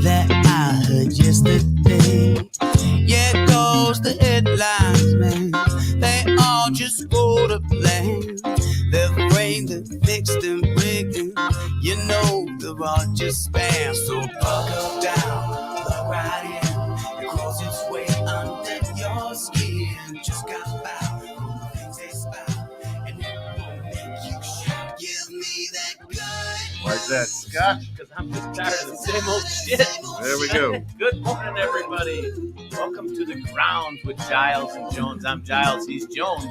that I heard yesterday. Yeah, it goes the headlines, man. They all just go to plan. They're afraid to fix and break, and you know they're all just spam. So buckle down, plug right in. It grows its way under your skin. Just got about from the things they spout, and it won't make you shout. Give me that good. Why is that, Scott? Because I'm just tired of the same old shit. There we go. Good morning, everybody. Welcome to the grounds with Giles and Jones. I'm Giles, he's Jones.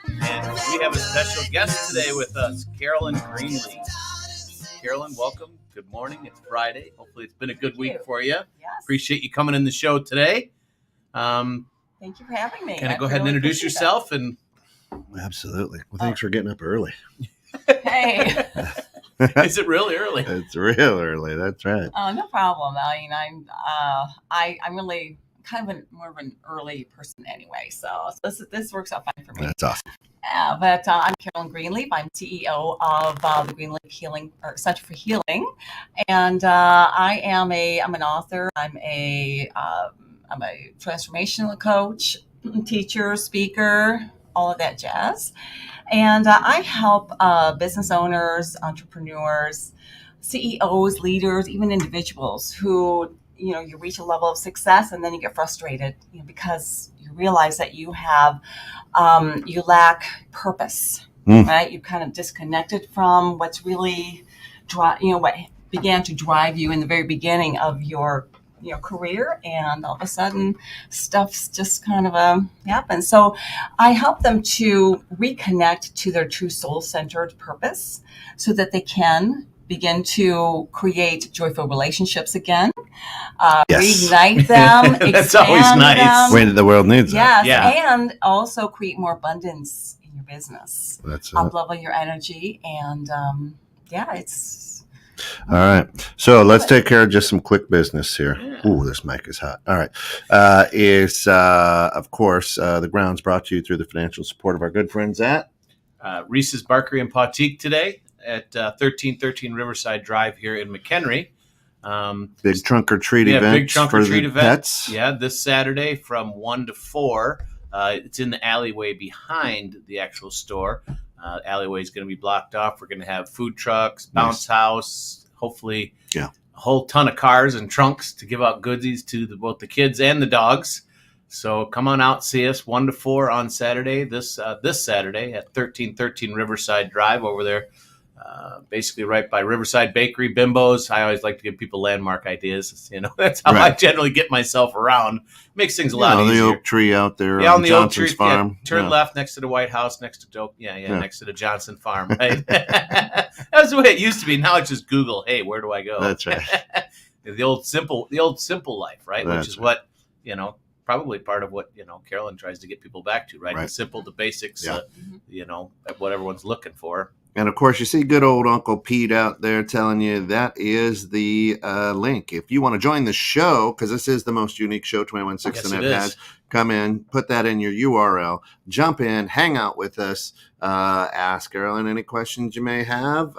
And we have a special guest today with us, Carolyn Greenley. Carolyn, welcome. Good morning. It's Friday. Hopefully it's been a good week for you. Yes. Appreciate you coming in the show today. Thank you for having me. Can I go ahead and introduce yourself? And Absolutely. Well, thanks for getting up early. Hey. Is it really early? It's real early. That's right. Oh, no problem. I mean, I'm really kind of more of an early person anyway, so this works out fine for me. That's awesome. Yeah, but I'm Carolyn Greenley. I'm CEO of the Greenley Healing or Center for Healing, and I'm an author. I'm a transformational coach, teacher, speaker, all of that jazz. And I help business owners, entrepreneurs, CEOs, leaders, even individuals who, you reach a level of success and then you get frustrated, because you realize that you lack purpose, right? You kind of disconnected from what's really, what began to drive you in the very beginning of your career, and all of a sudden stuff's just kind of happens. So I help them to reconnect to their true soul-centered purpose so that they can begin to create joyful relationships again, Yes. reignite them, That's expand always nice. them. Way the world needs it. Yes, Yeah. and also create more abundance in your business. That's it. Up-level your energy, and it's All right. So let's take care of just some quick business here. Ooh, this mic is hot. All right. Of course, the grounds brought to you through the financial support of our good friends at Reese's Barkery and Pautique today at 1313 Riverside Drive here in McHenry. Big Trunk or Treat event Big Trunk for or Treat the event. pets. Yeah, this Saturday from 1 to 4. It's in the alleyway behind the actual store. Alleyway is going to be blocked off. We're going to have food trucks, bounce house, hopefully a whole ton of cars and trunks to give out goodies to both the kids and the dogs. So come on out, see us 1 to 4 on Saturday, this Saturday at 1313 Riverside Drive over there. Basically right by Riverside Bakery, Bimbo's. I always like to give people landmark ideas. That's how I generally get myself around. Makes things a lot easier. The oak tree out there on on the Johnson's oak tree, farm. Turn left next to the White House, next to Doak. Next to the Johnson farm. Right? That's the way it used to be. Now it's just Google, hey, where do I go? That's right. the old simple life, right? That's Which is what, probably part of what, Carolyn tries to get people back to, right? The simple, the basics, what everyone's looking for. And of course, you see good old Uncle Pete out there telling you that is the link. If you want to join the show, because this is the most unique show 216 the Net has, come in, put that in your URL, jump in, hang out with us, ask Carolyn any questions you may have.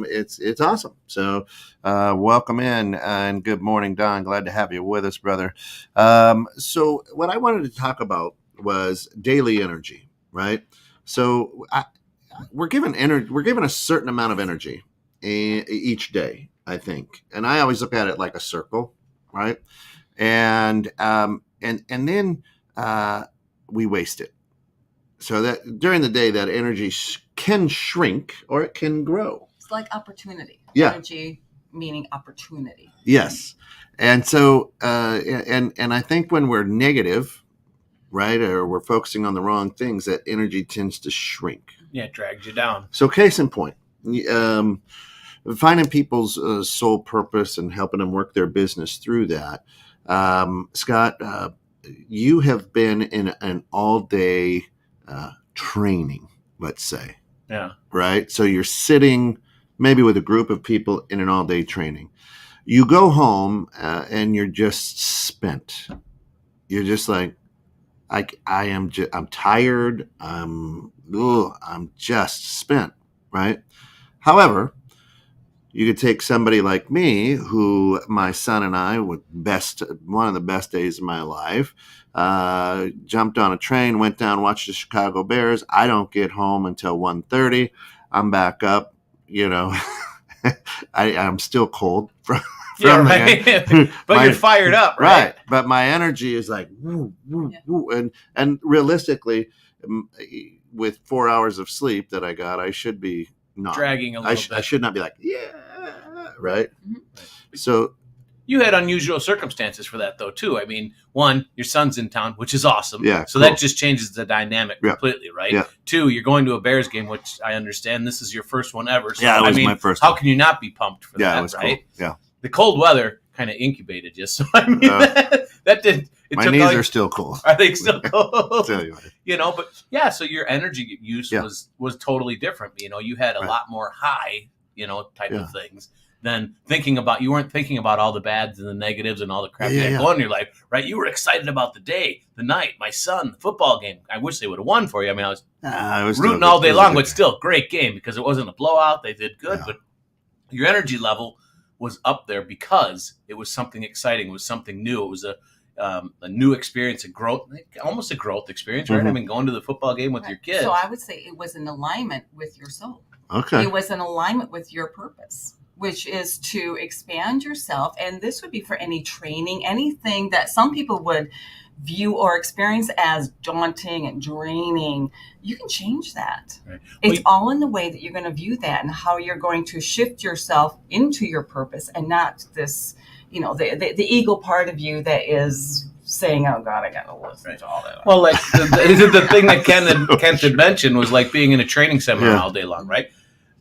It's awesome. So welcome in and good morning, Don. Glad to have you with us, brother. So what I wanted to talk about was daily energy, right? So we're given a certain amount of energy each day, I think, and I always look at it like a circle, right? And then we waste it. So that during the day, that energy can shrink or it can grow. It's like opportunity. Yeah. Energy meaning opportunity. Yes, and so and I think when we're negative, right, or we're focusing on the wrong things, that energy tends to shrink. Yeah, it drags you down. So case in point, finding people's sole purpose and helping them work their business through that. Scott, you have been in an all-day training, let's say. Yeah. Right? So you're sitting maybe with a group of people in an all-day training. You go home and you're just spent. You're just like, I'm tired. I'm just spent, right? However, You could take somebody like me, who my son and I, one of the best days of my life, jumped on a train, went down, watched the Chicago Bears. I don't get home until 1:30. I'm back up, I'm still cold from right. But you're fired up, right? But my energy is like, woo, woo, woo. And realistically, with 4 hours of sleep that I got, I should be not dragging a little bit. I should not be like, right. So you had unusual circumstances for that, though, too. I mean, one, your son's in town, which is awesome. Yeah, so that just changes the dynamic completely, right? Yeah. Two, you're going to a Bears game, which I understand this is your first one ever. So, it was my first how one. can you not be pumped for that, it was right? Cool. Yeah. The cold weather kind of incubated you. So, I mean, that did. My knees are still cold. Are they still cold? Anyway. But so your energy use was totally different. You had a lot more high, type of things than you weren't thinking about all the bads and the negatives and all the crap you had going in your life, right? You were excited about the day, the night, my son, the football game. I wish they would have won for you. I mean, I was rooting all day long, but still great game because it wasn't a blowout. They did good, but your energy level was up there because it was something exciting. It was something new. It was a new experience, almost a growth experience, right? I mean, going to the football game with your kids. So I would say it was in alignment with your soul. Okay. It was in alignment with your purpose, which is to expand yourself. And this would be for any training, anything that some people would view or experience as daunting and draining. You can change that. Right. It's all in the way that you're going to view that and how you're going to shift yourself into your purpose and not this, the ego part of you that is saying, oh God, I got to listen to all that. Well, like the thing that Kent had mentioned was like being in a training seminar all day long, right?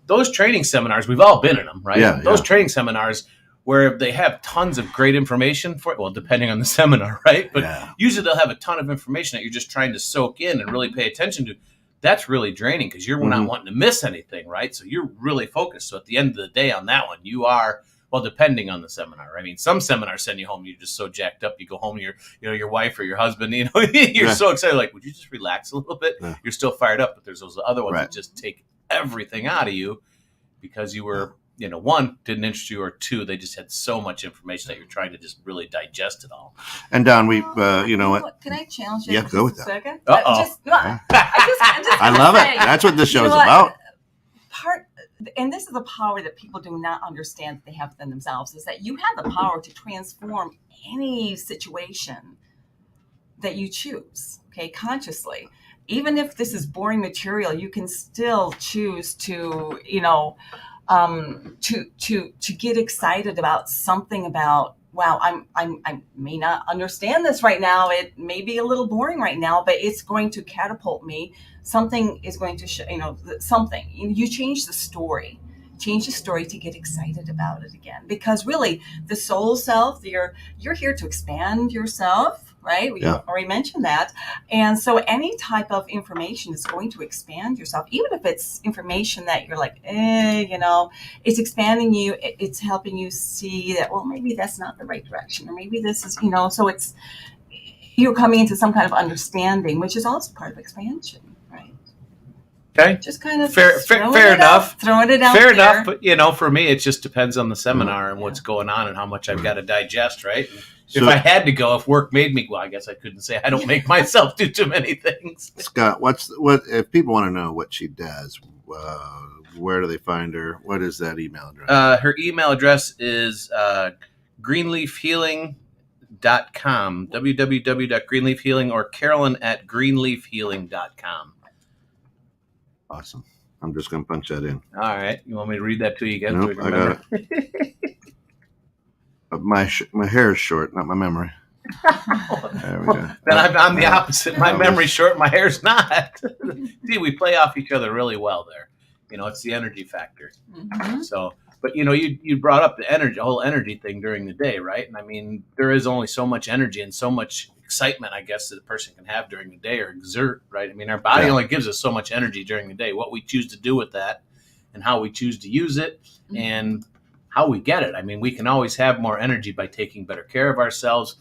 Those training seminars, we've all been in them, right? Yeah, Those training seminars where they have tons of great information depending on the seminar, right? But usually they'll have a ton of information that you're just trying to soak in and really pay attention to. That's really draining because you're not wanting to miss anything, right? So you're really focused. So at the end of the day on that one, you are, depending on the seminar. I mean, some seminars send you home, you're just so jacked up. You go home, your wife or your husband, you're so excited. Like, would you just relax a little bit? Yeah. You're still fired up, but there's those other ones that just take everything out of you because you were, one, didn't interest you, or two, they just had so much information that you're trying to just really digest it all. And Don, we, you know what? Can I challenge you? Yeah, go with that. Second? I love it. That's what this show is about. And this is the power that people do not understand that they have within themselves, is that you have the power to transform any situation that you choose, consciously. Even if this is boring material, you can still choose to, to get excited about something about, wow, I may not understand this right now. It may be a little boring right now, but it's going to catapult me. Something is going to, something. You change the story. Change the story to get excited about it again. Because really, the soul self, you're here to expand yourself, right? We already mentioned that. And so any type of information is going to expand yourself, even if it's information that you're like, it's expanding you. It's helping you see that, well, maybe that's not the right direction, or maybe this is, so it's, you're coming into some kind of understanding, which is also part of expansion. Okay. Just kind of fair enough. Throwing it out fair there. Enough, but for me, it just depends on the seminar and what's going on and how much I've got to digest, right? So, if I had to go, if work made me, I guess I couldn't say I don't make myself do too many things. Scott, what if people want to know what she does? Where do they find her? What is that email address? Her email address is greenleafhealing.com, www.greenleafhealing, or Carolyn@greenleafhealing.com. Awesome. I'm just going to punch that in. All right. You want me to read that to you again? Nope, I got it. My hair is short, not my memory. There we go. Then I'm the opposite. My memory's short, my hair's not. See, we play off each other really well there. It's the energy factor. Mm-hmm. So, but you brought up the whole energy thing during the day, right? And I mean, there is only so much energy and so much excitement, I guess, that a person can have during the day or exert, right? I mean, our body only gives us so much energy during the day. What we choose to do with that and how we choose to use it and how we get it. I mean, we can always have more energy by taking better care of ourselves,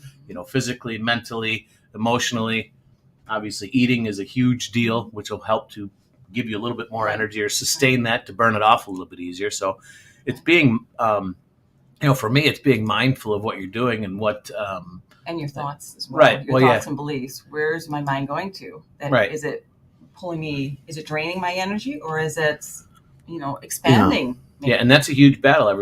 physically, mentally, emotionally. Obviously, eating is a huge deal, which will help to give you a little bit more energy or sustain that to burn it off a little bit easier. So, it's being, for me, it's being mindful of what you're doing and what. And your thoughts as well. Right. Your thoughts and beliefs. Where's my mind going to? Right. Is it pulling me? Is it draining my energy, or is it, expanding? Yeah, and that's a huge battle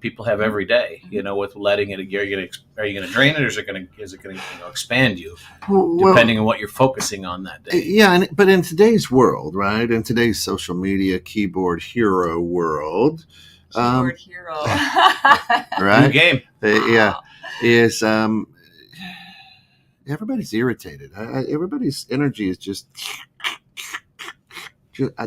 people have every day. With letting it. Are you going to drain it, or is it going to expand you, depending on what you're focusing on that day? Yeah, but in today's world, right? In today's social media keyboard hero world, Keyboard hero, right? New game. Is everybody's irritated. Everybody's energy is just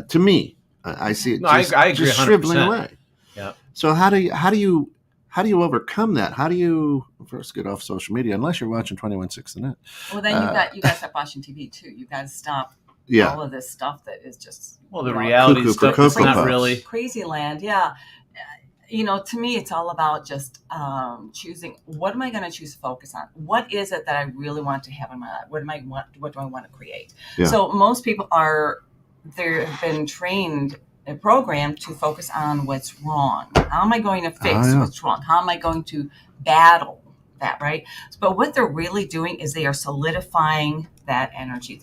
to me. I see it. I agree. Just shriveling away. Yeah. So how do you overcome that? How do you first get off social media unless you're watching 216 The Net? Well, then you got to stop watching TV too. You got to stop all of this stuff that is just the reality stuff is not really crazy land. Yeah. To me, it's all about just choosing. What am I going to choose to focus on? What is it that I really want to have in my life? What do I want to create? Yeah. So most people they've been trained and programmed to focus on what's wrong. How am I going to fix what's wrong? How am I going to battle that, right? But what they're really doing is they are solidifying that energy.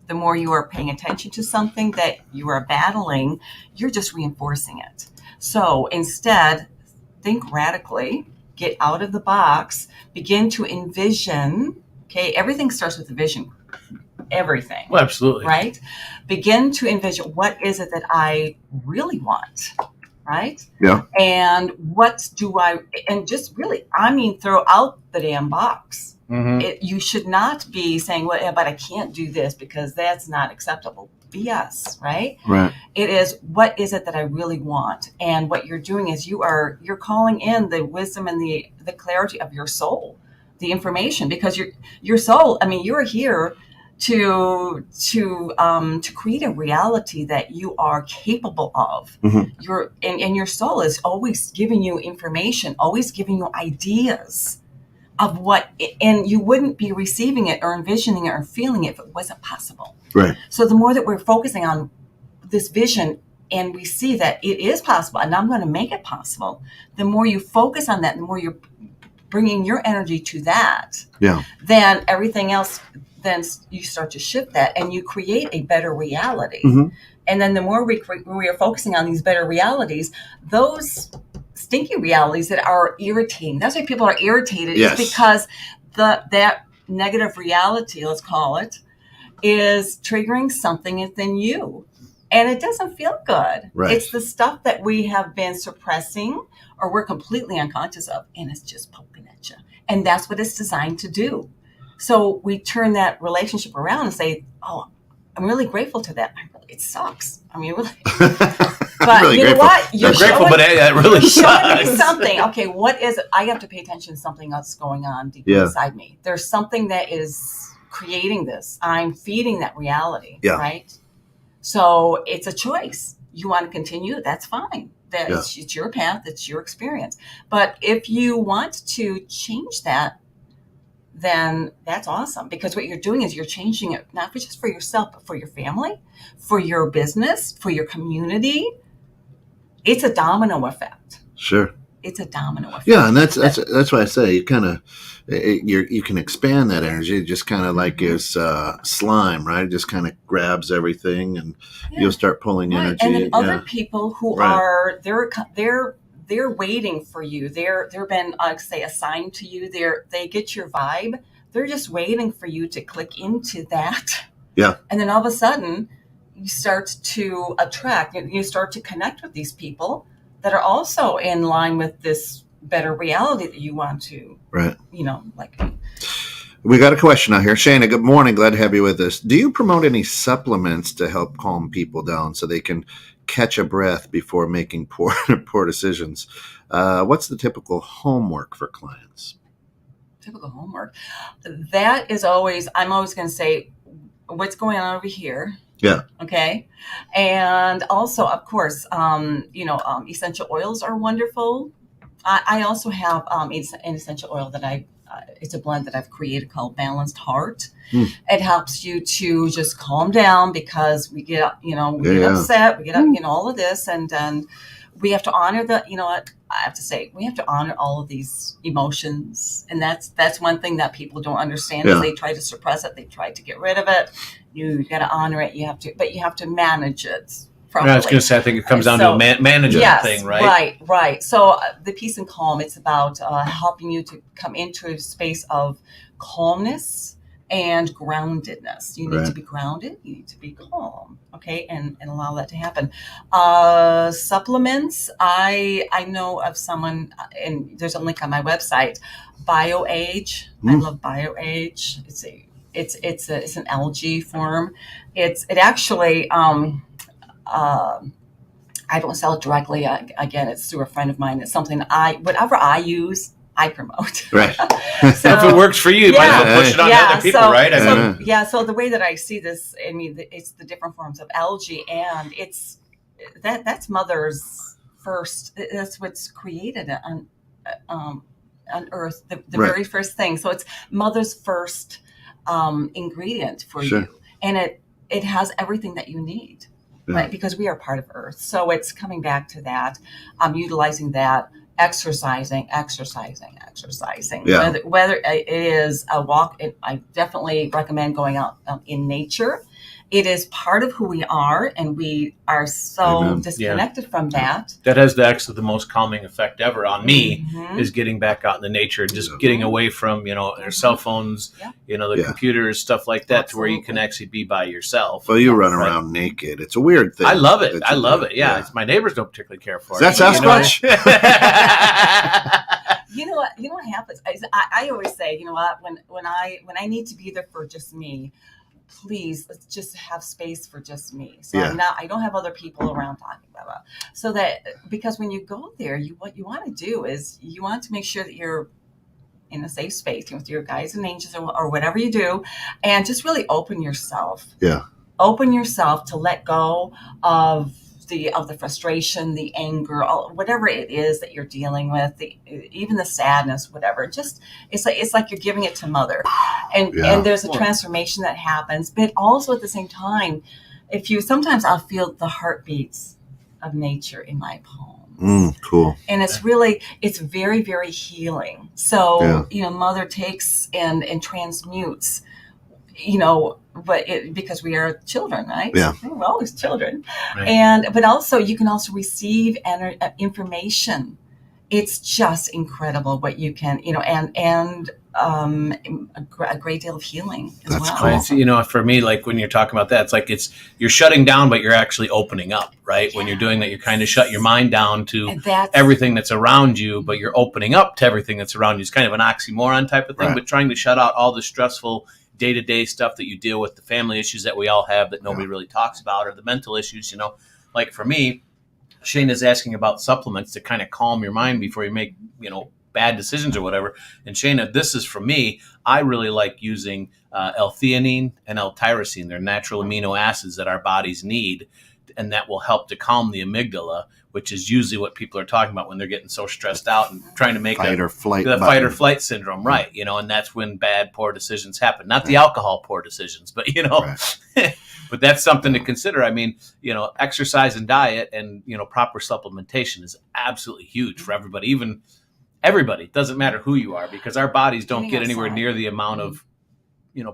The more you are paying attention to something that you are battling, you're just reinforcing it. So instead, think radically, get out of the box, begin to envision. Okay, everything starts with a vision. Everything. Well, absolutely. Right? Begin to envision, what is it that I really want? Right? Yeah. And just really, throw out the damn box. Mm-hmm. You should not be saying, well, but I can't do this because that's not acceptable. BS, right? Right. It is, what is it that I really want? And what you're doing is you're calling in the wisdom and the clarity of your soul, the information, because your soul, you are here to create a reality that you are capable of. Mm-hmm. And your soul is always giving you information, always giving you ideas of what, and you wouldn't be receiving it or envisioning it or feeling it if it wasn't possible. Right. So the more that we're focusing on this vision and we see that it is possible and I'm going to make it possible, the more you focus on that, the more you're bringing your energy to that, then everything else, then you start to shift that and you create a better reality. Mm-hmm. And then the more we are focusing on these better realities, those stinky realities that are irritating. That's why people are irritated. Yes. Is because that negative reality, let's call it, is triggering something within you. And it doesn't feel good. Right. It's the stuff that we have been suppressing or we're completely unconscious of, and it's just poking at you. And that's what it's designed to do. So we turn that relationship around and say, oh, I'm really grateful to that. It sucks. Really. But really you know what? You're grateful, but it really sucks. Showing me something. Okay, what is it? I have to pay attention to something else going on deep inside me. There's something that is creating this. I'm feeding that reality, right? So it's a choice. You want to continue? That's fine. It's your path. It's your experience. But if you want to change that, then that's awesome, because what you're doing is you're changing it, not just for yourself, but for your family, for your business, for your community. It's a domino effect. Sure. It's a domino effect. Yeah, and that's why I say you kind of you can expand that energy. It just kind of like is slime, right? It just kind of grabs everything, and you'll start pulling energy. And then other people who are they're waiting for you. They're been say assigned to you. They get your vibe. They're just waiting for you to click into that. Yeah. And then all of a sudden, you start to attract. You start to connect with these people that are also in line with this better reality that you want to. Right. Like. We got a question out here. Shana, good morning. Glad to have you with us. Do you promote any supplements to help calm people down so they can catch a breath before making poor decisions? What's the typical homework for clients? Typical homework. That is I'm always going to say, what's going on over here? Yeah. Okay. And also, of course, essential oils are wonderful. I also have an essential oil that it's a blend that I've created called Balanced Heart. It helps you to just calm down because we get, we get upset, we get, all of this. And then we have to honor what I have to say, we have to honor all of these emotions. And that's one thing that people don't understand is they try to suppress it. They try to get rid of it. You got to honor it. But you have to manage it properly. I was going to say, I think it comes down to a management thing, right? Right. So the peace and calm, it's about helping you to come into a space of calmness and groundedness. You need to be grounded. You need to be calm. Okay. And allow that to happen. Supplements. I know of someone, and there's a link on my website, BioAge. I love BioAge. It's an algae form. It actually, I don't sell it directly. Again, it's through a friend of mine. It's something whatever I use, I promote. Right. So if it works for you, you might as well push it on other people, right? So the way that I see this, I mean, it's the different forms of algae, and that's mother's first. That's what's created on Earth, the very first thing. So it's mother's first ingredient for you, and it has everything that you need, right? Because we are part of Earth. So it's coming back to that, utilizing that. Exercising. Yeah. Whether it is a walk, I definitely recommend going out in nature. It is part of who we are, and we are so disconnected from that. That has the most calming effect ever on me is getting back out in the nature and just getting away from, our cell phones, the computers, stuff like that, to where you can actually be by yourself. Well, you run around naked. It's a weird thing. I love it. Yeah. My neighbors don't particularly care for it. Is that Sasquatch? You know what happens? I always say, when I need to be there for just me, please, let's just have space for just me. So I don't have other people around talking about it. So that, because when you go there, what you want to do is you want to make sure that you're in a safe space with your guides and angels or whatever you do, and just really open yourself. Yeah. Open yourself to let go of the frustration, the anger, whatever it is that you're dealing with, even the sadness, whatever. Just it's like you're giving it to mother, and there's a transformation that happens. But also at the same time, sometimes I'll feel the heartbeats of nature in my poems. Cool. And it's very, very healing. So mother takes and transmutes, but because we are children, right? Yeah. We're always children. Right. But also you can also receive information. It's just incredible what you can, and a great deal of healing as well. That's cool. For me, like when you're talking about that, it's like you're shutting down, but you're actually opening up, right? When you're doing that, you kind of shut your mind down to everything that's around you, but you're opening up to everything that's around you. It's kind of an oxymoron type of thing, but trying to shut out all the stressful day-to-day stuff that you deal with, the family issues that we all have that nobody really talks about, or the mental issues, like for me, Shane is asking about supplements to kind of calm your mind before you make, bad decisions or whatever. And Shayna, this is for me. I really like using L-theanine and L-tyrosine. They're natural amino acids that our bodies need, and that will help to calm the amygdala, which is usually what people are talking about when they're getting so stressed out and trying to make fight or flight syndrome, right? And that's when poor decisions happen. Not the alcohol poor decisions, but but that's something to consider. I mean, exercise and diet and proper supplementation is absolutely huge for everybody. Even everybody, it doesn't matter who you are, because our bodies don't get anywhere near the amount of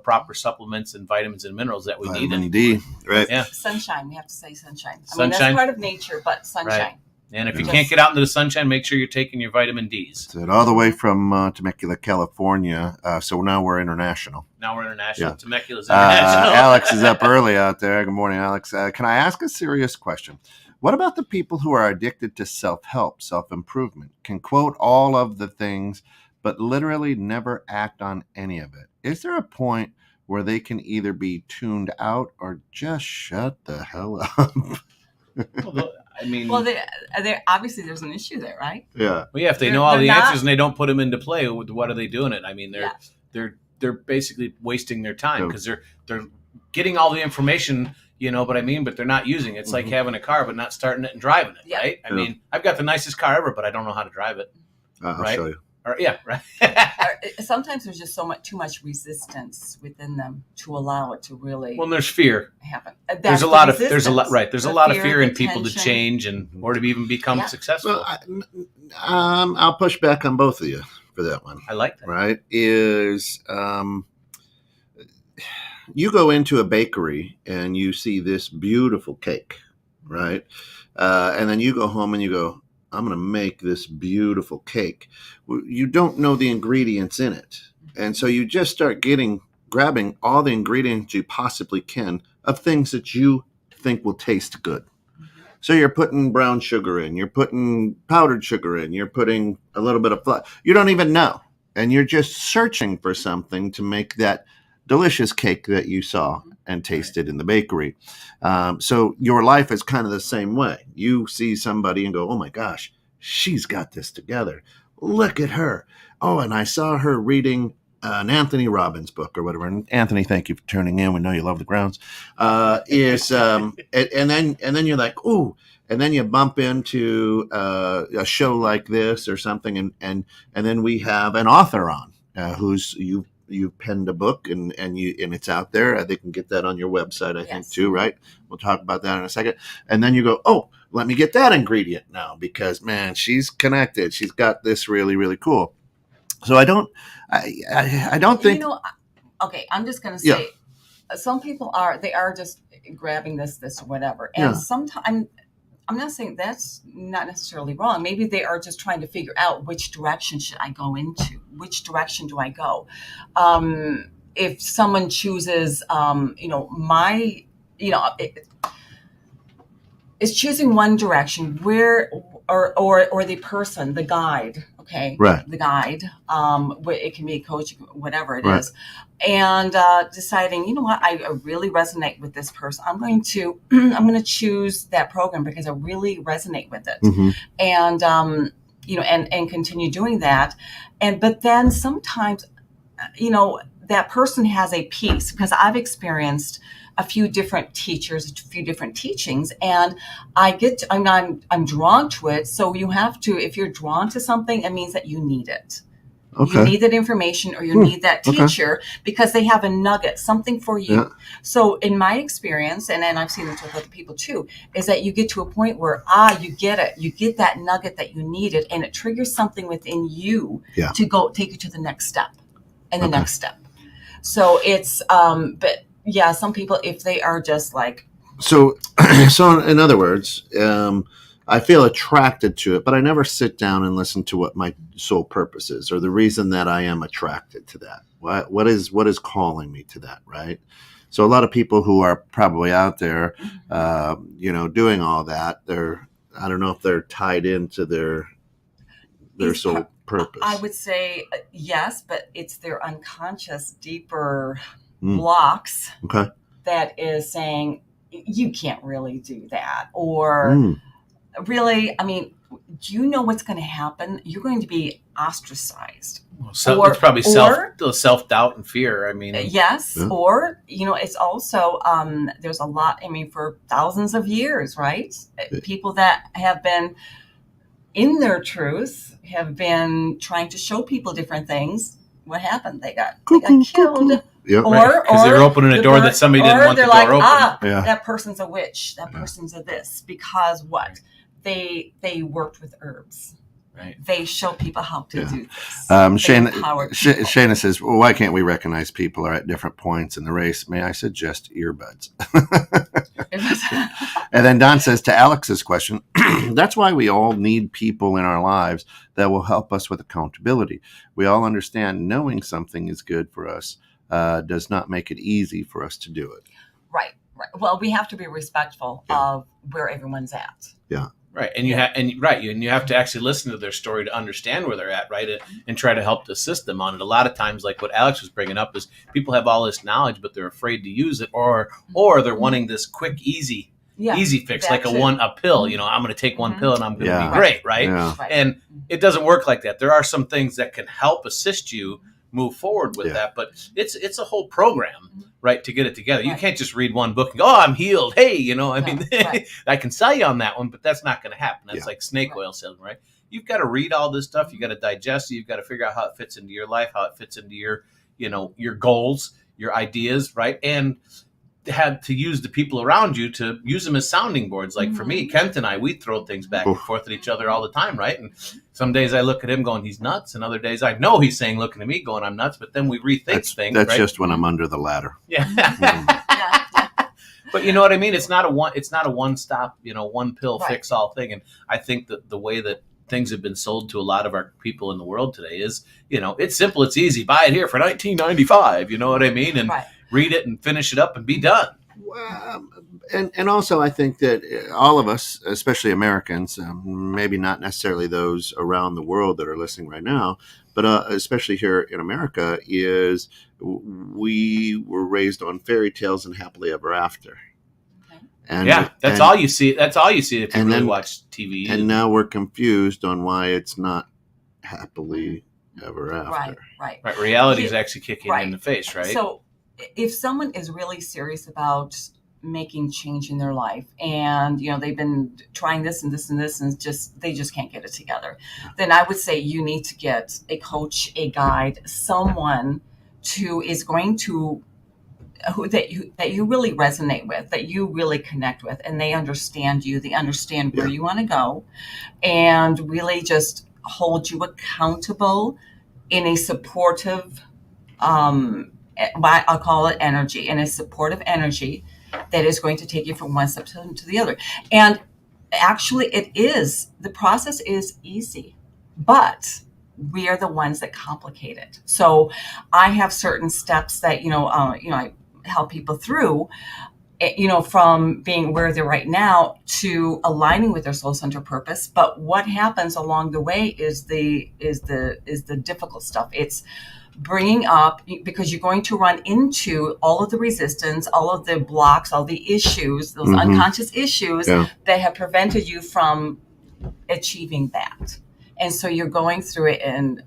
proper supplements and vitamins and minerals that we need. Vitamin D, right? Yeah. Sunshine. We have to say sunshine. I mean, that's part of nature, but sunshine. Right. And if you can't get out into the sunshine, make sure you're taking your vitamin Ds. That's it. All the way from Temecula, California. So now we're international. Yeah. Temecula's international. Alex is up early out there. Good morning, Alex. Can I ask a serious question? What about the people who are addicted to self-help, self-improvement, can quote all of the things, but literally never act on any of it? Is there a point where they can either be tuned out or just shut the hell up? Obviously there's an issue there, right? Yeah. Well, if they know all the answers and they don't put them into play, what are they doing it? I mean, they're basically wasting their time because they're getting all the information, but they're not using it. It's like having a car but not starting it and driving it, right? I mean, I've got the nicest car ever, but I don't know how to drive it. I'll show you. Or, yeah, right. Sometimes there's just too much resistance within them to allow it to really Well, there's fear. happen. There's a lot of fear in people to tension. change or to even become successful. Well, I'll push back on both of you for that one. I like that. Right? You go into a bakery and you see this beautiful cake, right? And then you go home and you go, I'm going to make this beautiful cake. You don't know the ingredients in it. And so you just start grabbing all the ingredients you possibly can of things that you think will taste good. So you're putting brown sugar in, you're putting powdered sugar in, you're putting a little bit of flour. You don't even know. And you're just searching for something to make that delicious cake that you saw and tasted in the bakery. So your life is kind of the same way. You see somebody and go, oh my gosh, she's got this together. Look at her. Oh, and I saw her reading an Anthony Robbins book or whatever. And Anthony, thank you for tuning in. We know you love the grounds. And then you're like, ooh. And then you bump into a show like this or something, and then we have an author on who's you penned a book and it's out there. They can get that on your website, I think, too, right? We'll talk about that in a second. And then you go, oh, let me get that ingredient now because, man, she's connected. She's got this really, really cool. So I don't think. Okay, I'm just going to say, some people they are just grabbing this or whatever, and sometimes. I'm not saying that's not necessarily wrong. Maybe they are just trying to figure out which direction should I go into? Which direction do I go? If someone chooses, is choosing one direction or the person, the guide, okay? Right. The guide, it can be a coach, whatever it right. is. And deciding, you know what, I really resonate with this person. I'm going to choose that program because I really resonate with it. Mm-hmm. And, and continue doing that. But then sometimes, that person has a piece because I've experienced a few different teachers, a few different teachings, and I'm drawn to it. So you have to, if you're drawn to something, it means that you need it. Okay. You need that information or you need that teacher because they have a nugget, something for you. Yeah. So in my experience, and I've seen this with other people too, is that you get to a point where, you get it. You get that nugget that you needed and it triggers something within you to go take you to the next step and the next step. So it's, but yeah, some people, if they are just like. So in other words, I feel attracted to it, but I never sit down and listen to what my sole purpose is or the reason that I am attracted to that. What is calling me to that, right? So a lot of people who are probably out there, doing all that, I don't know if they're tied into their sole purpose. I would say yes, but it's their unconscious, deeper blocks that is saying, you can't really do that. Or really, I mean, do you know what's going to happen? You're going to be ostracized. So it's probably self-doubt and fear. I mean, yes. Yeah. Or, it's also, there's a lot, for thousands of years, right? People that have been in their truth have been trying to show people different things. What happened? They got killed. Yep. Or they're opening a door that somebody didn't want the door open. That person's a witch. That person's a this. Because what? They worked with herbs. Right. They show people how to do this. Shana says, well, why can't we recognize people are at different points in the race? May I suggest earbuds? And then Don says to Alex's question, that's why we all need people in our lives that will help us with accountability. We all understand knowing something is good for us does not make it easy for us to do it. Right. Well, we have to be respectful of where everyone's at. Yeah. Right, and you have to actually listen to their story to understand where they're at, right, and try to help assist them on it. A lot of times, like what Alex was bringing up, is people have all this knowledge, but they're afraid to use it, or they're wanting this quick, easy fix, like a pill. I'm going to take one pill and I'm going to be great, right? Yeah. And it doesn't work like that. There are some things that can help assist you move forward with that, but it's a whole program, right, to get it together. You can't just read one book and go, I'm healed. Hey, I can sell you on that one, but that's not going to happen. That's like snake oil salesman, right? you've got to read all this stuff. You got to digest it. You've got to figure out how it fits into your life, how it fits into your, your goals, your ideas, right? And had to use the people around you to use them as sounding boards. Like for me, Kent and I, we throw things back and forth at each other all the time, right? And some days I look at him going, he's nuts, and other days I know he's saying, looking at me going, I'm nuts. But then we rethink things. That's right? just when I'm under the ladder. Yeah. But you know what I mean? It's not a one stop, one pill fix all thing. And I think that the way that things have been sold to a lot of our people in the world today is, it's simple, it's easy. Buy it here for $19.95. You know what I mean? And read it and finish it up and be done. And also I think that all of us, especially Americans, maybe not necessarily those around the world that are listening right now, but especially here in America, is we were raised on fairy tales and happily ever after. And, that's all you see. That's all you see if you really watch TV. And now we're confused on why it's not happily ever after. Right. Reality is actually kicking in the face, right? So if someone is really serious about making change in their life and they've been trying this and this and this and they just can't get it together, then I would say you need to get a coach, a guide, someone who is going to that you really resonate with, that you really connect with, and they understand you, they understand where you want to go, and really just hold you accountable in a supportive I'll call it energy, in a supportive energy that is going to take you from one step to the other. And actually the process is easy, but we are the ones that complicate it. So I have certain steps that, I help people through, from being where they're right now to aligning with their soul center purpose. But what happens along the way is the difficult stuff. It's bringing up, because you're going to run into all of the resistance, all of the blocks, all the issues, those unconscious issues that have prevented you from achieving that. And so you're going through it, and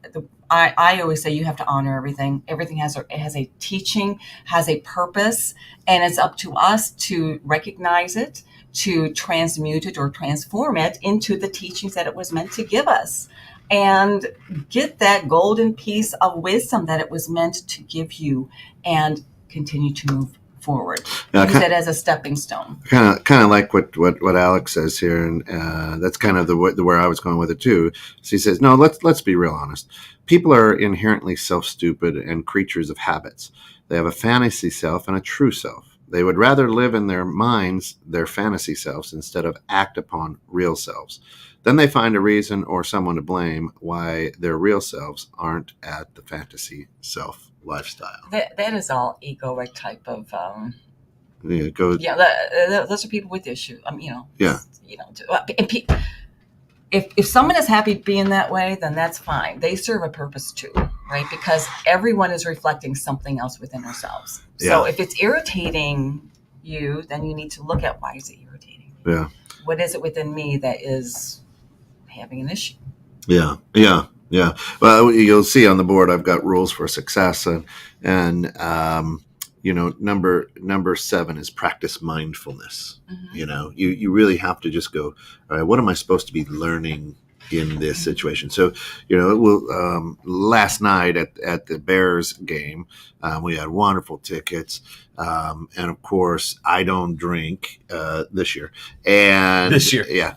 I always say you have to honor everything. Everything has a teaching, has a purpose, and it's up to us to recognize it, to transmute it or transform it into the teachings that it was meant to give us, and get that golden piece of wisdom that it was meant to give you, and continue to move forward. Use it as a stepping stone. Kind of like what Alex says here, and that's kind of the where I was going with it too. So he says, no, let's be real honest. People are inherently self-stupid and creatures of habits. They have a fantasy self and a true self. They would rather live in their minds, their fantasy selves, instead of act upon real selves. Then they find a reason or someone to blame why their real selves aren't at the fantasy self lifestyle. That is all egoic type of. Those are people with issues. If someone is happy being that way, then that's fine. They serve a purpose too, right? Because everyone is reflecting something else within ourselves. So if it's irritating you, then you need to look at, why is it irritating? Yeah. What is it within me that is having an issue? Yeah. Well, you'll see on the board, I've got rules for success, and number 7 is practice mindfulness. You really have to just go, all right, what am I supposed to be learning in this situation? So, last night at the Bears game, we had wonderful tickets. And of course, I don't drink this year. Yeah.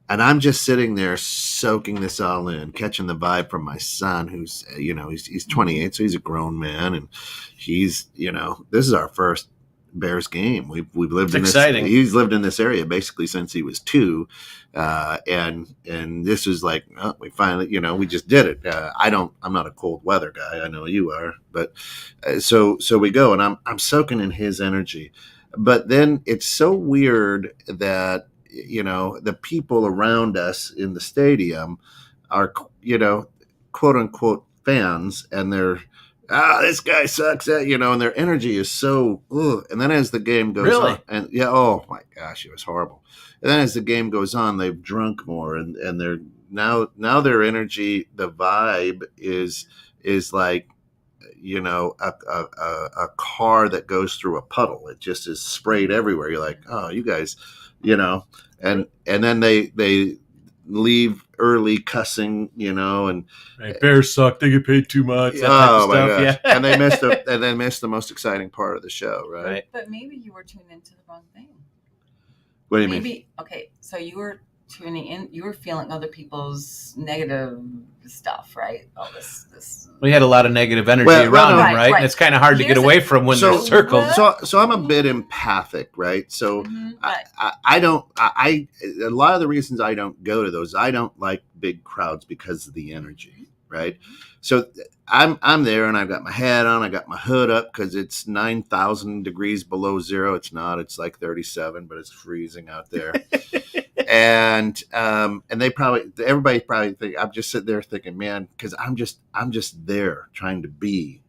And I'm just sitting there soaking this all in, catching the vibe from my son, who's, he's 28, so he's a grown man, and he's, this is our first Bears game. We've lived in this. Exciting. He's lived in this area basically since he was 2, and this was like, we finally, we just did it. I'm not a cold weather guy. I know you are, but so we go, and I'm soaking in his energy, but then it's so weird that the people around us in the stadium are, quote unquote fans, and they're, this guy sucks at, and their energy is so, and then as the game goes on, and oh my gosh, it was horrible. And then as the game goes on, they've drunk more, and they're now their energy, the vibe is like, a car that goes through a puddle. It just is sprayed everywhere. You're like, oh, you guys, and then leave early cussing, and right, bears suck. They get paid too much. That type of oh my stuff. gosh. Yeah. And they missed the most exciting part of the show, right? Right. But maybe you were tuned into the wrong thing. What do you mean? Maybe, okay, so you were tuning in, you were feeling other people's negative stuff, right? All this. We had a lot of negative energy Well, around no, them, right, right? right. And it's kind of hard to get Here's away a- from when So- they're circled. So I'm a bit empathic, right? So Right. I don't. A lot of the reasons I don't go to those, I don't like big crowds because of the energy, right? So I'm there, and I've got my hat on, I got my hood up because it's 9,000 degrees below zero. It's not. It's like 37, but it's freezing out there. And everybody probably think I'm just sitting there thinking, man, because I'm just there trying to be.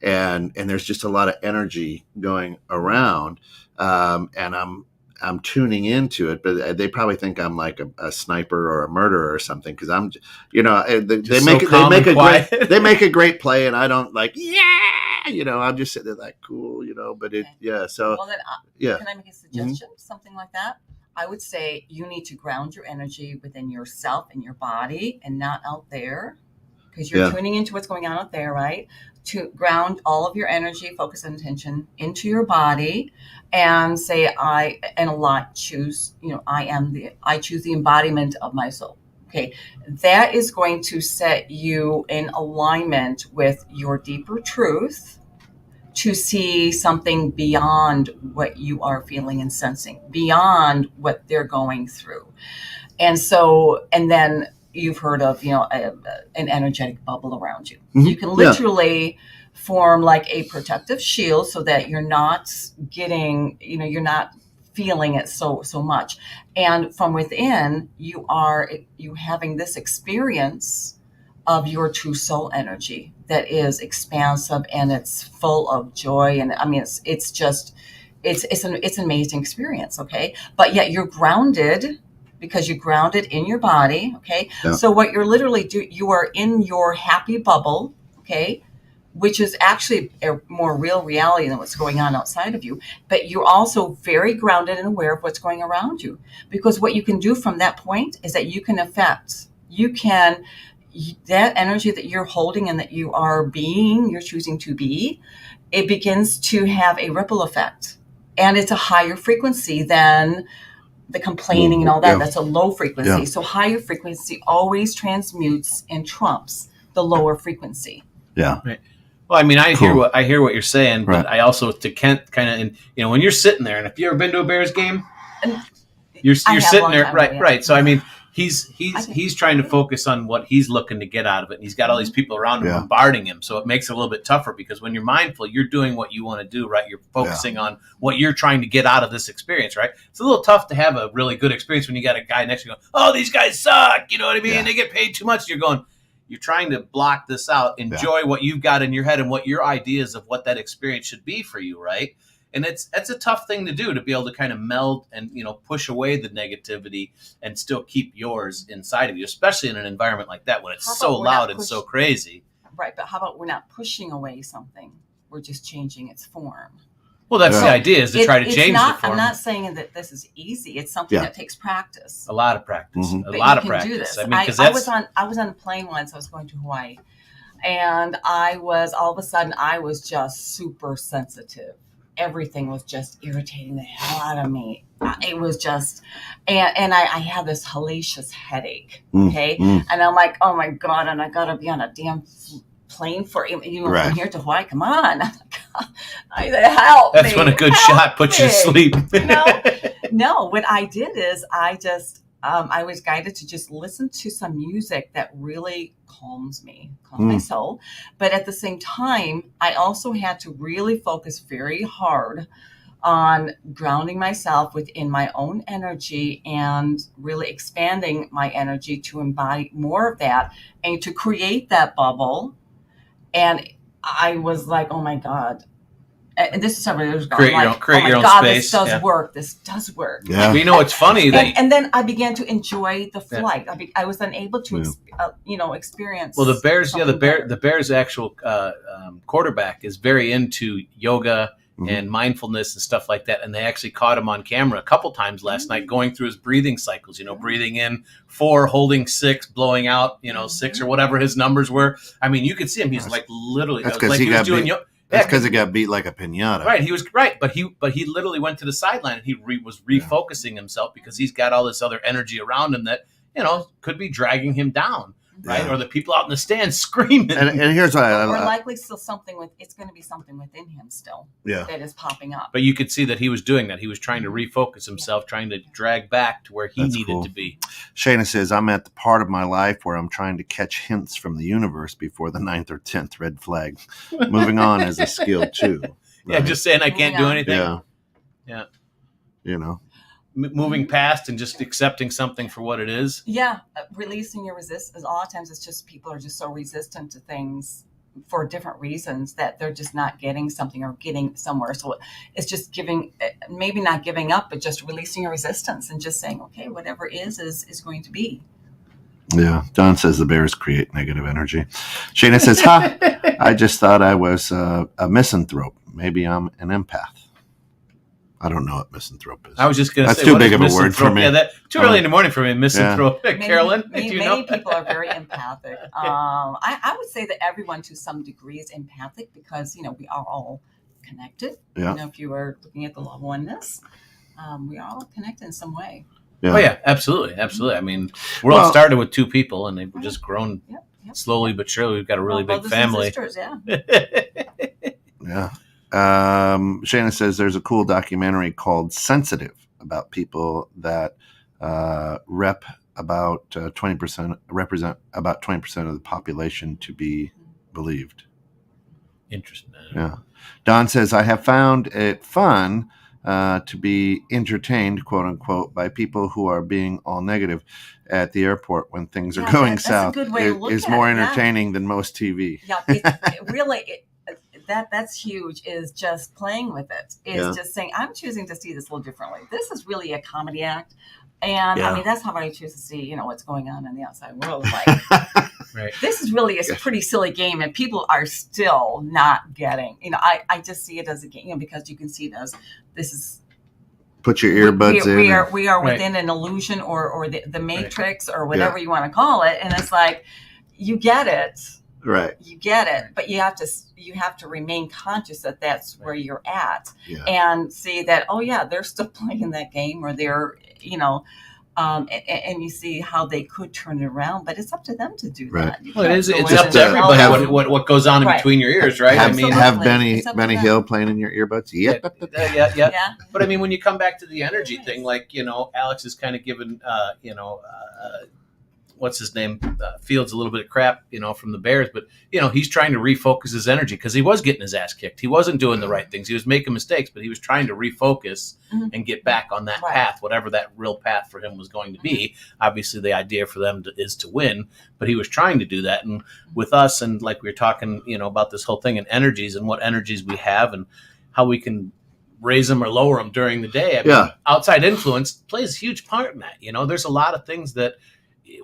And there's just a lot of energy going around, and I'm tuning into it, but they probably think I'm like a sniper or a murderer or something because I'm, they make a great play, and I don't like, I'm just sitting there like cool, but it, Okay. yeah. So Well, then, yeah, can I make a suggestion? Something like that? I would say you need to ground your energy within yourself and your body and not out there because you're Yeah. tuning into what's going on out there, right? To ground all of your energy, focus and attention into your body and say, I choose the embodiment of my soul. Okay. That is going to set you in alignment with your deeper truth to see something beyond what you are feeling and sensing, beyond what they're going through. And then you've heard of, an energetic bubble around you. Mhm. You can literally form like a protective shield so that you're not getting, you're not feeling it so much. And from within, you having this experience of your true soul energy that is expansive and it's full of joy. And I mean, it's an amazing experience. Okay. But yet you're grounded because you're grounded in your body. Okay. Yeah. So what you're literally doing, you are in your happy bubble. Okay. Which is actually a more real reality than what's going on outside of you. But you're also very grounded and aware of what's going around you. Because what you can do from that point is that that energy that you're holding and that you're choosing to be, it begins to have a ripple effect. And it's a higher frequency than the complaining and all that. Yeah. That's a low frequency. Yeah. So higher frequency always transmutes and trumps the lower frequency. yeah, Well, I mean, I Cool. hear what you're saying, but Right. I also to Kent kind of, when you're sitting there, and if you ever been to a Bears game, you're I have sitting long there, time right, ago, yeah. right. So I mean, I think- he's trying to focus on what he's looking to get out of it, and he's got all these people around him Yeah. bombarding him. So it makes it a little bit tougher because when you're mindful, you're doing what you want to do, right? You're focusing on what you're trying to get out of this experience, right? It's a little tough to have a really good experience when you got a guy next to you going, "Oh, these guys suck," you know what I mean? Yeah. They get paid too much. You're trying to block this out, enjoy what you've got in your head and what your ideas of what that experience should be for you, right? And that's a tough thing to do, to be able to kind of meld and, push away the negativity and still keep yours inside of you, especially in an environment like that when it's How so about we're not loud and so crazy. Right, but how about we're not pushing away something? We're just changing its form. Well, that's Yeah. the idea, is to try to It's change not, the form. I'm not saying that this is easy. It's something Yeah. that takes practice. A lot of practice. Mhm. A But lot you of can practice. do this. I mean, because I that's was on a plane once. I was going to Hawaii, and all of a sudden I was just super sensitive. Everything was just irritating the hell out of me. It was just, and I had this hellacious headache. Okay, and I'm like, oh my god, and I gotta be on a damn plane for Right. from here to Hawaii. Come on, I said, help that's me, when a good help shot puts you to me. sleep. No, what I did is I was guided to just listen to some music that really calms my soul. But at the same time, I also had to really focus very hard on grounding myself within my own energy and really expanding my energy to embody more of that and to create that bubble. And I was like, oh my God. And this is several years ago. Create I'm your like, own- create oh my your own God, space. this does Yeah. work. This does work. Yeah. But you know, it's funny that And then I began to enjoy the flight. I was unable to, experience. Well, the something better. Bears' actual quarterback is very into yoga and mindfulness and stuff like that. And they actually caught him on camera a couple times last night going through his breathing cycles, breathing in 4, holding 6, blowing out, 6 or whatever his numbers were. I mean, you could see him. He's like literally. That's because he got beat like a piñata. Right. He was right. But he literally went to the sideline and he was refocusing himself because he's got all this other energy around him that, could be dragging him down. Right, or the people out in the stands screaming. And here's why or likely still it's going to be something within him still that is popping up. But you could see that he was doing that. He was trying to refocus himself, trying to drag back to where he needed to be. Shayna says, I'm at the part of my life where I'm trying to catch hints from the universe before the 9th or 10th red flag. Moving on is a skill too. Right? Yeah, just saying I can't do anything. Yeah. Moving past and just accepting something for what it is. Yeah, releasing your resistance. A lot of times it's just people are just so resistant to things for different reasons that they're just not getting something or getting somewhere. So it's just maybe not giving up, but just releasing your resistance and just saying, okay, whatever is going to be. Yeah. Don says the bears create negative energy. Shayna says, I just thought I was a misanthrope. Maybe I'm an empath. I don't know what misanthrope is. I was just going to say, that's too big of a word for me. Yeah, too early in the morning for me. Misanthropic. Yeah. Carolyn, many people are very empathic. I would say that everyone to some degree is empathic because we are all connected. Yeah. If you were looking at the law of oneness, we are all connected in some way. Yeah. Oh yeah, absolutely. I mean, we're all started with 2 people, and they've just grown slowly but surely. We've got a really big family. Sisters, Yeah. Shayna says there's a cool documentary called Sensitive about people that represent about 20% of the population to be believed. Interesting. Yeah. Don says, I have found it fun to be entertained, quote unquote, by people who are being all negative at the airport when things are going south. Is more entertaining than most TV. Yeah, that's huge, is just playing with it, just saying, I'm choosing to see this a little differently. This is really a comedy act. And I mean, that's how I choose to see, what's going on in the outside world. Like, right. This is really a pretty silly game, and people are still not getting, I just see it as a game, because you can see this is. Put your earbuds in. We are within an illusion or the matrix or whatever you want to call it. And it's like, you get it. Right. You get it, but you have to remain conscious that that's where you're at, and see that, oh yeah, they're still playing that game, or they're, and you see how they could turn it around, but it's up to them to do that. Well, it's up to everybody what goes on in between your ears, right? Have Benny Hill playing in your earbuds? Yep. Yeah. But I mean, when you come back to the energy thing, like, Alex is kind of given, what's his name, Fields a little bit of crap, from the Bears, but he's trying to refocus his energy because he was getting his ass kicked. He wasn't doing the right things. He was making mistakes, but he was trying to refocus and get back on that path, whatever that real path for him was going to be. Obviously, the idea for them is to win, but he was trying to do that. And with us, and like we were talking, about this whole thing and energies and what energies we have and how we can raise them or lower them during the day. I mean, outside influence plays a huge part in that. There's a lot of things that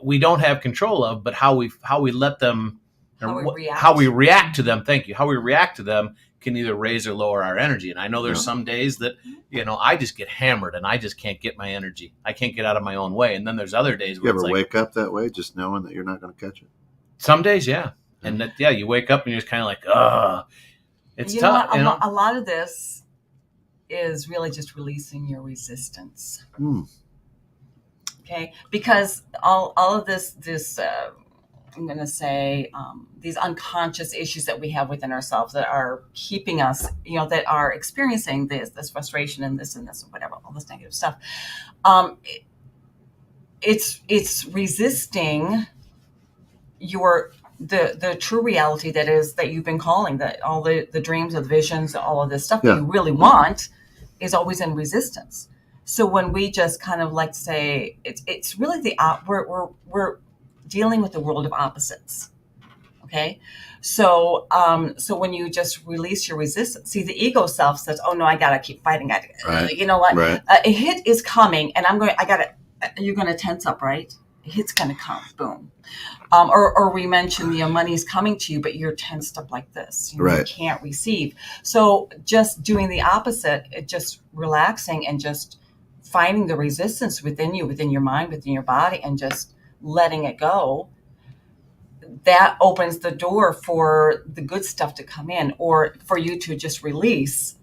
we don't have control of, but how we let them, how we react to them. Thank you. How we react to them can either raise or lower our energy. And I know there's some days that, I just get hammered and I just can't get my energy. I can't get out of my own way. And then there's other days where you ever wake up that way, just knowing that you're not going to catch it? Some days, yeah. And that, you wake up and you're just kind of like, it's tough. A lot of this is really just releasing your resistance. Okay, because all of this I'm going to say these unconscious issues that we have within ourselves that are keeping us, that are experiencing this frustration and this and whatever, all this negative stuff. It's resisting the true reality that you've been calling, that all the dreams, the visions, all of this stuff that you really want is always in resistance. So when we just kind of like say, it's really we're dealing with the world of opposites. Okay. So when you just release your resistance, see, the ego self says, oh no, I got to keep fighting. You know what? Right. A hit is coming and you're going to tense up, right? it's going to come, boom. Or we mentioned, money's coming to you, but you're tensed up like this. You can't receive. So just doing the opposite, just relaxing and just finding the resistance within you, within your mind, within your body, and just letting it go, that opens the door for the good stuff to come in, or for you to just release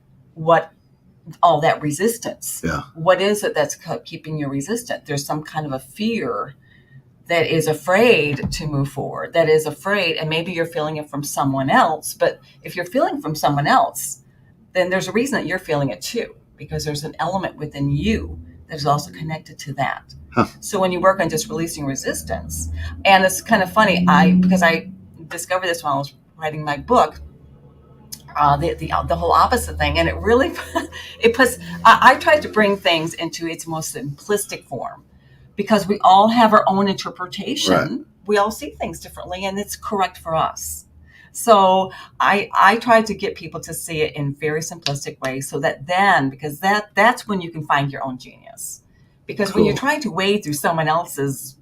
all that resistance. Yeah. What is it that's keeping you resistant? There's some kind of a fear that is afraid to move forward, that is afraid, and maybe you're feeling it from someone else. But if you're feeling from someone else, then there's a reason that you're feeling it too, because there's an element within you that is also connected to that. Huh. So when you work on just releasing resistance, and it's kind of funny, because I discovered this when I was writing my book, the whole opposite thing, and it really it puts. I tried to bring things into its most simplistic form, because we all have our own interpretation. Right. We all see things differently, and it's correct for us. So I tried to get people to see it in very simplistic ways, so that then, because that's when you can find your own genius. Because when you're trying to wade through someone else's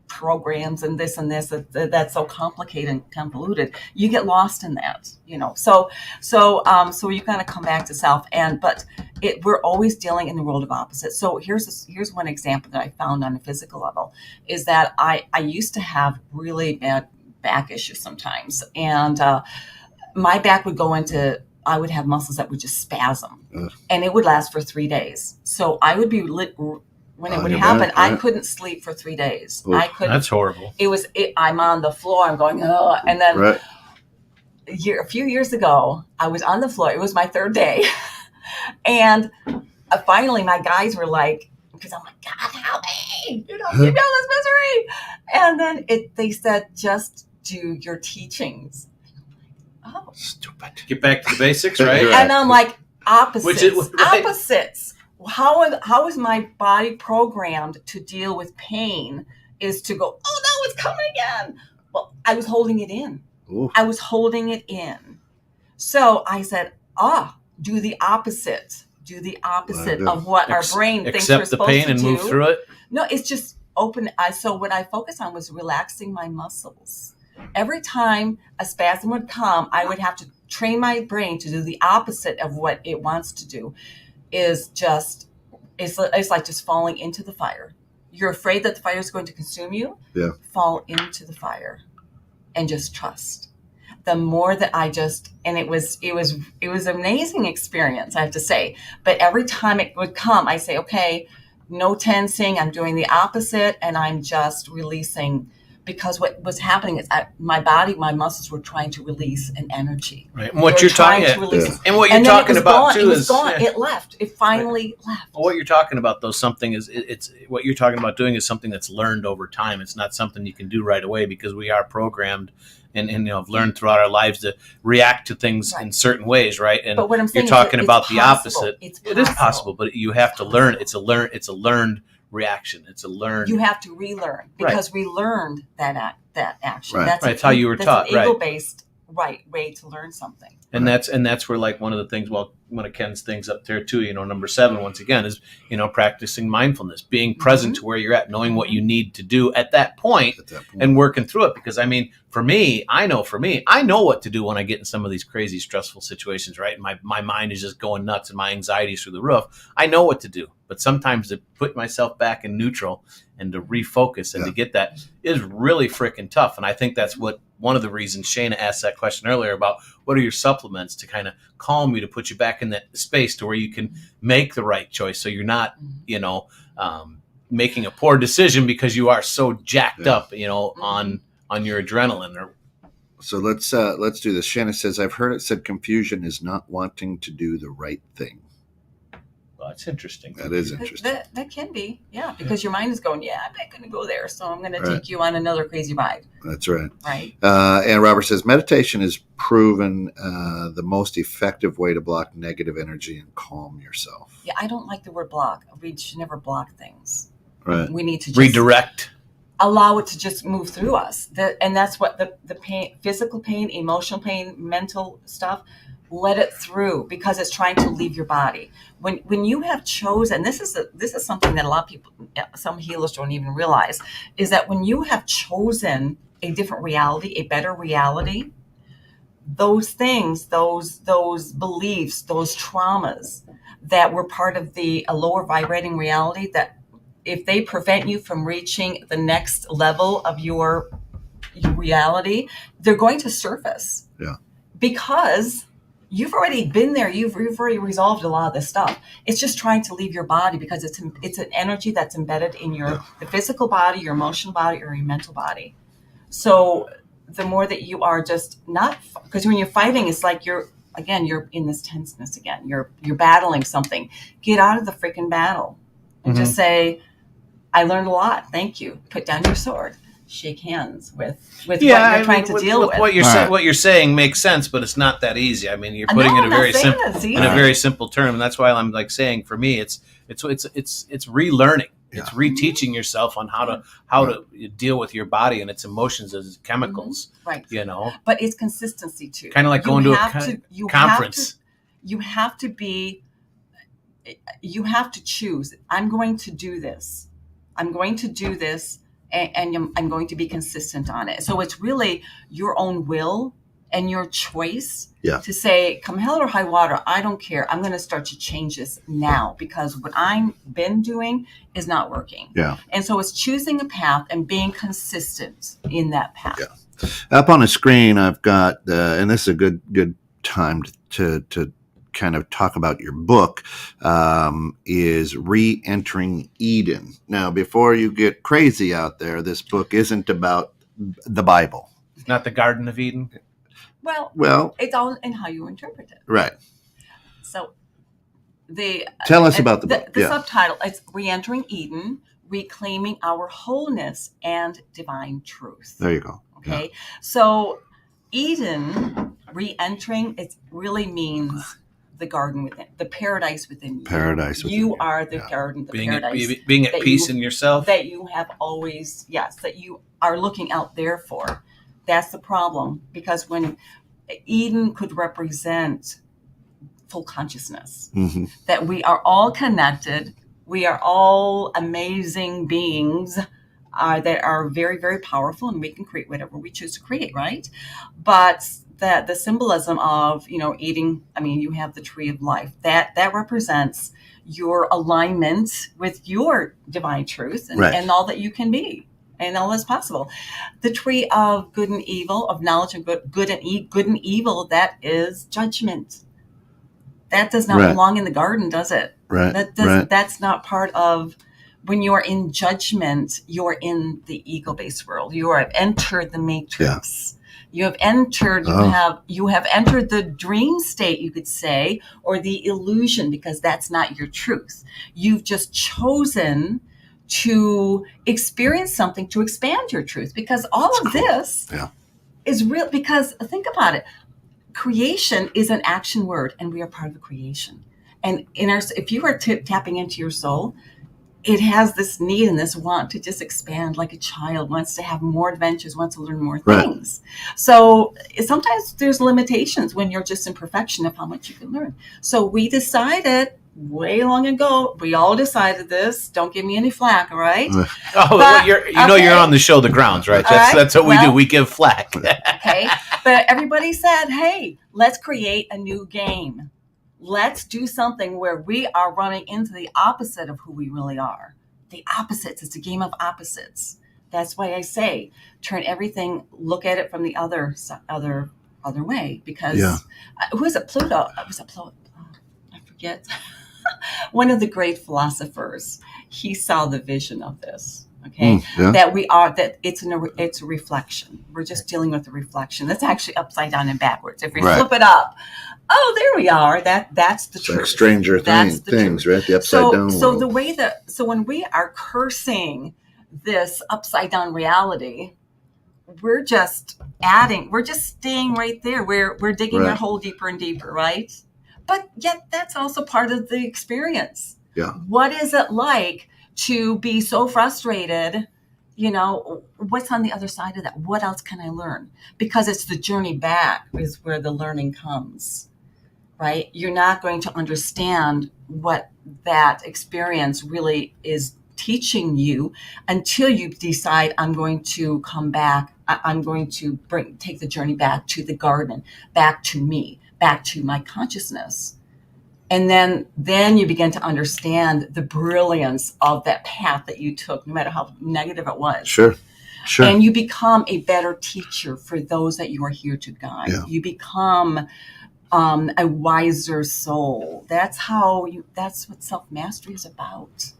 programs and this that's so complicated and convoluted, you get lost in that, So you kind of come back to self, but we're always dealing in the world of opposites. So here's one example that I found on a physical level, is that I used to have really bad back issues sometimes, and my back would go into, I would have muscles that would just spasm. Ugh. And it would last for 3 days. So I would be when it would happen, back, right? I couldn't sleep for 3 days. Oof. I couldn't. That's horrible. I'm on the floor. I'm going, oh, and then Right. a few years ago, I was on the floor. It was my 3rd day, and finally, my guys were like, because I'm like, God, help me! Keep me out of this misery. And then they said, just do your teachings. Oh, Stupid. Get back to the basics, right? Right. and I'm like, opposites. Right. Opposites. How is my body programmed to deal with pain? Is to go, oh no, it's coming again. Well, I was holding it in. Oof. I was holding it in. So I said, do the opposite. Do the opposite of what our brain thinks we're Accept the supposed pain to and do. move through it. No, it's just open. So what I focused on was relaxing my muscles. Every time a spasm would come, I would have to train my brain to do the opposite of what it wants to do. It's like just falling into the fire. You're afraid that the fire is going to consume you. Yeah. Fall into the fire and just trust. The more that it was an amazing experience, I have to say. But every time it would come, I say, okay, no tensing. I'm doing the opposite, and I'm just releasing, because what was happening is my body, my muscles were trying to release an energy. Right. And what you're talking about, and what you're and talking about too is gone. It left. It finally left. Well, what you're talking about, though, it's what you're talking about doing is something that's learned over time. It's not something you can do right away, because we are programmed and have learned throughout our lives to react to things in certain ways, right? And but what I'm saying you're talking is about it's the possible. opposite. It's It is possible, but you have to learn. It's a learned reaction. It's a learned. You have to relearn, because we learned that action. Right. That's Right. It's how you were taught. An ego-based way to learn something. And that's where, like, one of the things, well, one of Ken's things up there too, number 7, once again, is, practicing mindfulness, being present to where you're at, knowing what you need to do at that point and working through it. Because, I mean, for me, I know what to do when I get in some of these crazy, stressful situations, right? And my mind is just going nuts and my anxiety is through the roof. I know what to do. But sometimes to put myself back in neutral and to refocus and to get that is really freaking tough. And I think that's one of the reasons Shayna asked that question earlier about what are your supplements to kind of calm you, to put you back in that space to where you can make the right choice. So you're not, making a poor decision because you are so jacked up, on your adrenaline. So let's do this. Shanna says, I've heard it said confusion is not wanting to do the right thing. Well, that's interesting. That is interesting. That can be, because your mind is going, I'm not going to go there, so I'm going to take you on another crazy ride. That's right. Right. And Robert says, meditation is proven the most effective way to block negative energy and calm yourself. Yeah, I don't like the word block. We should never block things. Right. We need to just redirect. Allow it to just move through us. And that's what the pain, physical pain, emotional pain, mental stuff. let it through, because it's trying to leave your body. When you have chosen, this is something that a lot of people, some healers don't even realize, is that when you have chosen a different reality, a better reality, those things, those beliefs, those traumas that were part of a lower vibrating reality, that if they prevent you from reaching the next level of your reality, they're going to surface. Yeah. Because you've already been there. You've already resolved a lot of this stuff. It's just trying to leave your body, because it's an energy that's embedded in the physical body, your emotional body, or your mental body. So the more that you are just not, because when you're fighting, it's like you're in this tenseness again. You're battling something. Get out of the freaking battle and just say, I learned a lot. Thank you. Put down your sword. Shake hands with what you're trying to deal with. What you're saying makes sense, but it's not that easy. I mean, you're putting it in a very simple term, and that's why I'm like saying, for me, it's relearning. Yeah. It's reteaching yourself on how to deal with your body and its emotions as chemicals. Mm-hmm. Right. You know. But it's consistency too. Kind of like going to a conference. You have to choose. I'm going to do this. I'm going to do this. And I'm going to be consistent on it. So it's really your own will and your choice to say, come hell or high water, I don't care. I'm going to start to change this now, because what I've been doing is not working. Yeah. And so it's choosing a path and being consistent in that path. Yeah. Up on the screen, I've got, and this is a good time to kind of talk about your book, is Re-Entering Eden. Now, before you get crazy out there, this book isn't about the Bible. It's not the Garden of Eden? Well, it's all in how you interpret it. Right. So tell us about the book. The subtitle, it's Re-Entering Eden, Reclaiming Our Wholeness and Divine Truth. There you go. Okay. Yeah. So Eden, re-entering, it really means the garden within, the paradise within you. Paradise within you. Are the garden, the paradise. Being at peace in yourself. That you have always, that you are looking out there for. That's the problem. Because when Eden could represent full consciousness, that we are all connected, we are all amazing beings that are very, very powerful, and we can create whatever we choose to create, right? But that the symbolism of, eating, you have the tree of life, that represents your alignment with your divine truth and all that you can be and all that's possible. The tree of good and evil, of knowledge of good and evil, that is judgment. That does not belong in the garden, does it? That's not part of. When you're in judgment, you're in the ego-based world. You have entered the matrix. You have entered. You have entered the dream state, you could say, or the illusion, because that's not your truth. You've just chosen to experience something to expand your truth, because all of this is real. Because think about it, creation is an action word, and we are part of the creation. And if you are tapping into your soul, it has this need and this want to just expand, like a child wants to have more adventures, wants to learn more things. So sometimes there's limitations when you're just in perfection of how much you can learn. So we decided way long ago, we all decided this. Don't give me any flack, all right? You're on the show The Grounds, right? That's what we do. We give flack. Okay. But everybody said, hey, let's create a new game. Let's do something where we are running into the opposite of who we really are. The opposites. It's a game of opposites. That's why I say turn everything, look at it from the other way. Because who is it? Pluto. Was it Pluto? I forget. One of the great philosophers. He saw the vision of this. Okay, that it's a reflection. We're just dealing with a reflection. That's actually upside down and backwards. If we flip it up. Oh, there we are. That's the truth. Like Stranger Things, right? The upside down world. So when we are cursing this upside down reality, we're just staying right there. We're digging our hole deeper and deeper, right? But yet that's also part of the experience. Yeah. What is it like to be so frustrated? What's on the other side of that? What else can I learn? Because it's the journey back is where the learning comes. right? You're not going to understand what that experience really is teaching you until you decide, I'm going to come back. I'm going to take the journey back to the garden, back to me, back to my consciousness. And then you begin to understand the brilliance of that path that you took, no matter how negative it was. Sure. And you become a better teacher for those that you are here to guide. Yeah. You become a wiser soul. That's what self-mastery is about.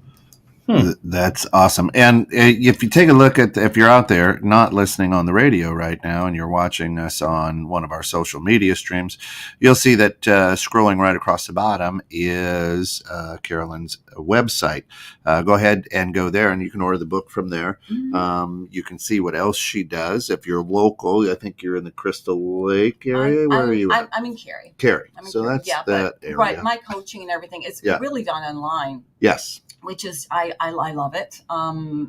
That's awesome. And if you take a look if you're out there not listening on the radio right now and you're watching us on one of our social media streams, you'll see that scrolling right across the bottom is Carolyn's website. Go ahead and go there, and you can order the book from there. Mm-hmm. You can see what else she does. If you're local, I think you're in the Crystal Lake area. Where are you at? I'm in Cary. So that's that area. Right. My coaching and everything is really done online. Yes. Which is, I love it.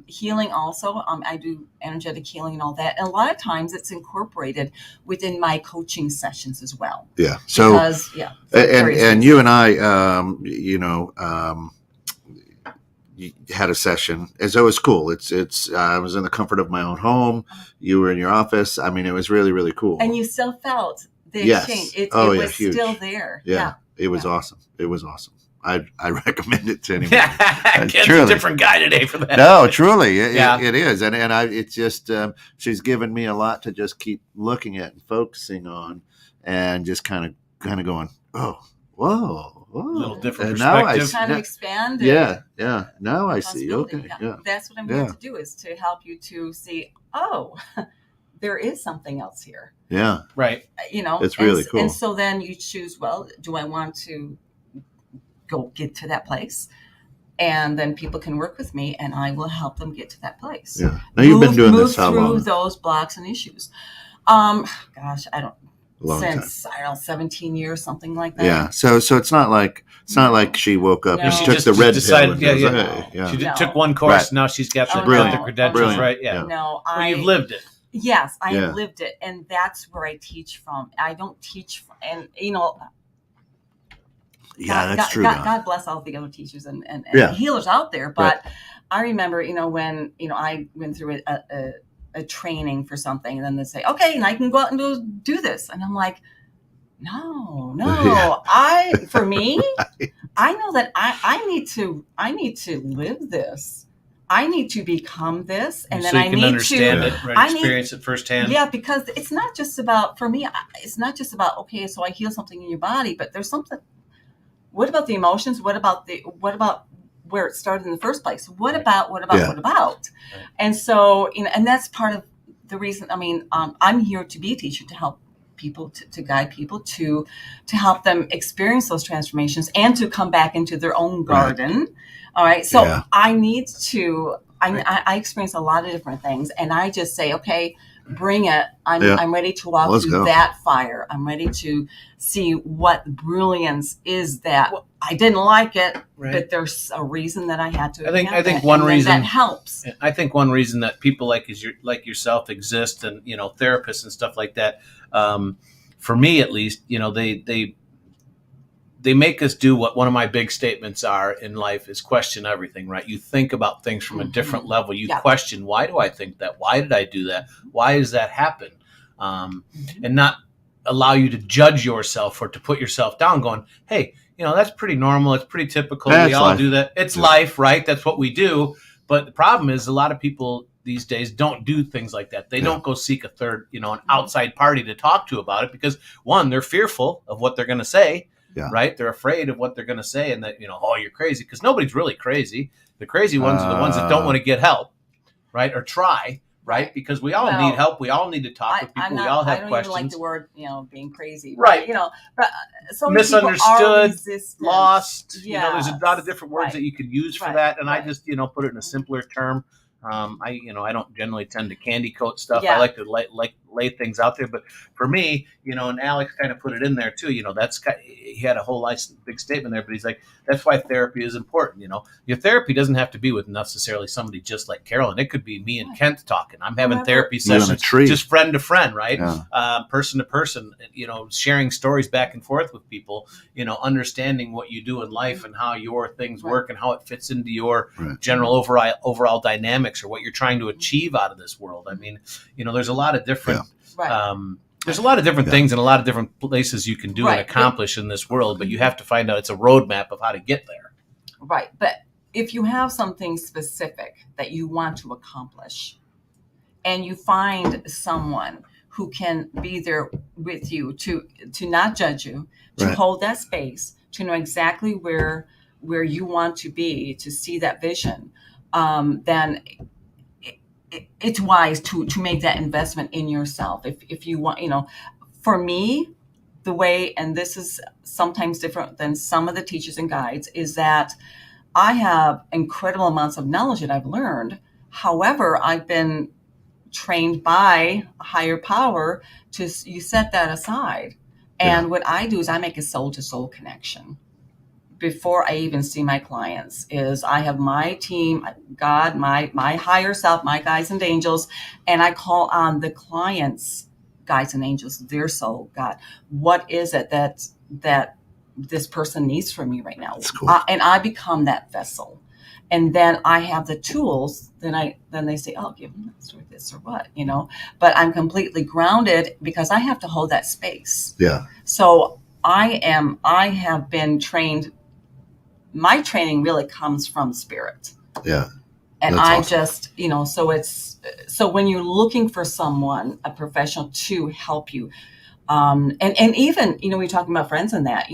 Healing also, I do energetic healing and all that. And a lot of times it's incorporated within my coaching sessions as well. Yeah. So, because, and you and I, you had a session, and so it was cool. I was in the comfort of my own home. You were in your office. I mean, it was really, really cool. And you still felt the exchange. It was huge. Still there. Yeah. It was awesome. It was awesome. I recommend it to anyone. Ken's a different guy today for that. No, truly, it is, and it's just she's given me a lot to just keep looking at and focusing on, and just kind of going, oh, whoa, a little different and perspective. Kind of expand. Yeah. Now I see. Okay, yeah. That's what I'm here to do, is to help you to see. Oh, there is something else here. Yeah. Right. It's really cool. And so then you choose. Well, do I want to go get to that place? And then people can work with me, and I will help them get to that place. Yeah. Now you've been doing this how long? Move through those blocks and issues. Gosh, I don't. Long since time. I don't know, 17 years, something like that. Yeah. So it's not like she woke up and she took just the red decided, pill. She took one course. Right. Now she's got the credentials. Brilliant. Right. Yeah. No, you've lived it. Yes, I have lived it, and that's where I teach from. I don't teach, and that's true. God bless all the other teachers and healers out there. But I remember, when I went through a training for something, and then they say, okay, and I can go out and do this, and I'm like, no. For me, I know that I need to live this. I need to become this, and then so you I can need understand to it, right? Experience it firsthand. Yeah, because it's not just about, for me, it's not just about, okay, so I heal something in your body, but there's something. What about the emotions? What about where it started in the first place? What about? Right. And so, and that's part of the reason. I mean, I'm here to be a teacher, to help people, to guide people, to help them experience those transformations and to come back into their own garden. Right. All right. So I need to. I experience a lot of different things, and I just say, okay, bring it. I'm ready to walk through that fire. I'm ready to see what brilliance is that. Well, I didn't like it, but there's a reason that I had to. I think one reason that helps. I think one reason that people like yourself exist, and therapists and stuff like that. For me, at least, they make us do what one of my big statements are in life is question everything, right? You think about things from a different level. You question, why do I think that? Why did I do that? Why does that happen? And not allow you to judge yourself or to put yourself down going, hey, that's pretty normal. It's pretty typical. We all do that. It's life, right? That's what we do. But the problem is a lot of people these days don't do things like that. They don't go seek a third, an outside party to talk to about it because, one, they're fearful of what they're going to say. Yeah. Right? They're afraid of what they're going to say, and that, oh, you're crazy, because nobody's really crazy. The crazy ones are the ones that don't want to get help, right? Or try, right? Because we all need help. We all need to talk with people. We all have questions. I don't even like the word, being crazy. Right. But so many misunderstood, people are lost. Yeah. There's a lot of different words that you could use for that, and I just, put it in a simpler term. I don't generally tend to candy coat stuff. I like to lay things out there. But for me, and Alex kind of put it in there too. He had a whole nice big statement there, but he's like, that's why therapy is important. Your therapy doesn't have to be with necessarily somebody just like Carolyn. It could be me and Kent talking. I'm having therapy sessions, just friend to friend, right? Yeah. Person to person, sharing stories back and forth with people, understanding what you do in life and how your things work and how it fits into your general overall dynamics or what you're trying to achieve out of this world. I mean, there's a lot of different there's a lot of different things and a lot of different places you can do and accomplish in this world, but you have to find out it's a roadmap of how to get there. Right. But if you have something specific that you want to accomplish and you find someone who can be there with you to not judge you, to hold that space, to know exactly where you want to be, to see that vision, then it's wise to make that investment in yourself. If you want, for me, the way, and this is sometimes different than some of the teachers and guides, is that I have incredible amounts of knowledge that I've learned. However, I've been trained by a higher power you set that aside. And what I do is I make a soul to soul connection. Before I even see my clients, is I have my team, God, my higher self, my guides and angels, and I call on the clients' guides and angels, their soul, God. What is it that this person needs from me right now? That's cool. And I become that vessel. And then I have the tools. Then they say, "Oh, give them this or this or what," But I'm completely grounded because I have to hold that space. Yeah. So I have been trained. My training really comes from spirit. Yeah. And I just, so when you're looking for someone, a professional to help you, and even, we're talking about friends and that,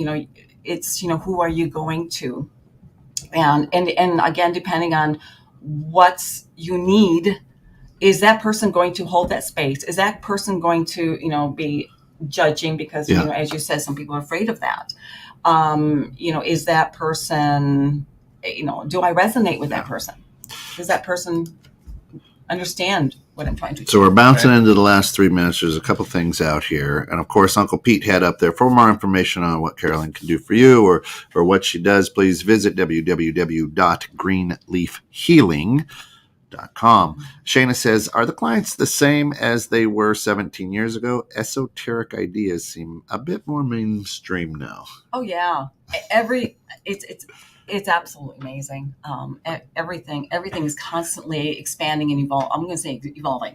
it's, who are you going to? And again, depending on what you need, is that person going to hold that space? Is that person going to, be judging? Because, as you said, some people are afraid of that. Is that person, do I resonate with that person? Does that person understand what I'm trying to do? So we're bouncing into the last 3 minutes. There's a couple things out here. And of course, Uncle Pete had up there. For more information on what Carolyn can do for you or what she does, please visit www.greenleafhealing.com. Shayna says, are the clients the same as they were 17 years ago? Esoteric ideas seem a bit more mainstream now. Oh yeah. It's absolutely amazing. Everything is constantly expanding and evolving. I'm going to say evolving.